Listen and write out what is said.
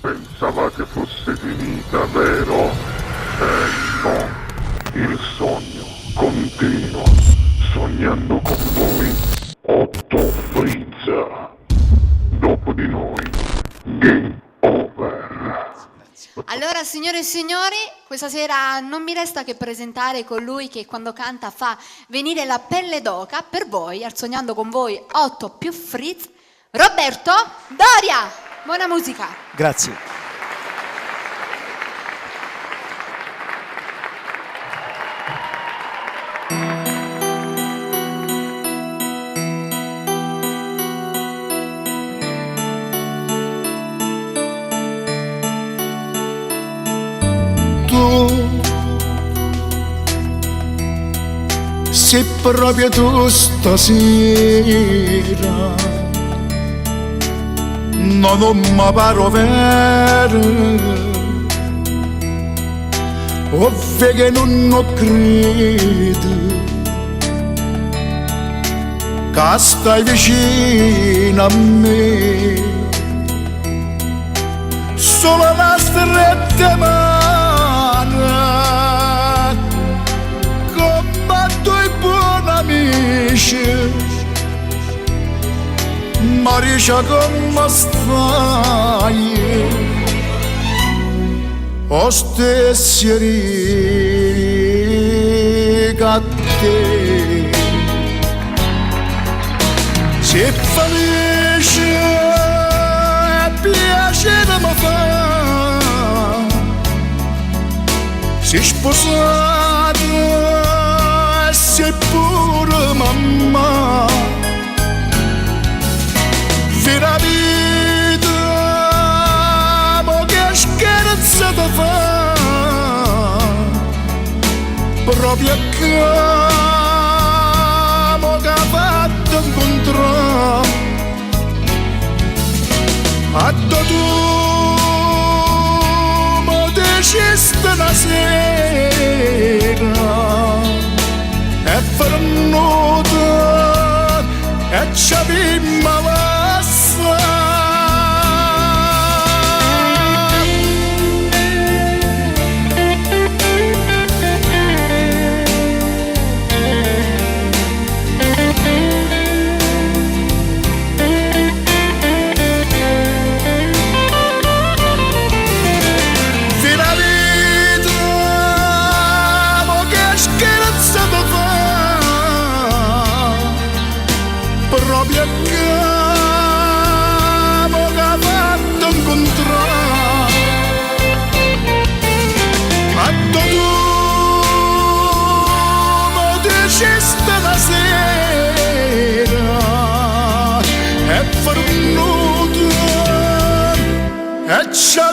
Pensavate fosse finita, vero? No. Il sogno continua. Sognando con voi, Otto Frizza. Dopo di noi, game over. Allora, signore e signori, questa sera non mi resta che presentare colui che quando canta fa venire la pelle d'oca per voi, al Sognando con voi 8 più Frizz, Roberto Doria. Buona musica. Grazie. Se proprio tu stasera non mi paro vero, ovvio che non credo che stai vicino a me, solo la stretta mano Marisha, come stai? Ho stessi riga a te. Se felice e piacere mi fa, se sposata e sei pure mamma. La vita, ma che scherzo ti fa, proprio che mo che ha fatto incontrare, a tu mi dicesti una sera, è venuta e ci abbiamo proprio che mo che ha fatto incontrare, ma tu mi dicesti una sera è venuto e ci ha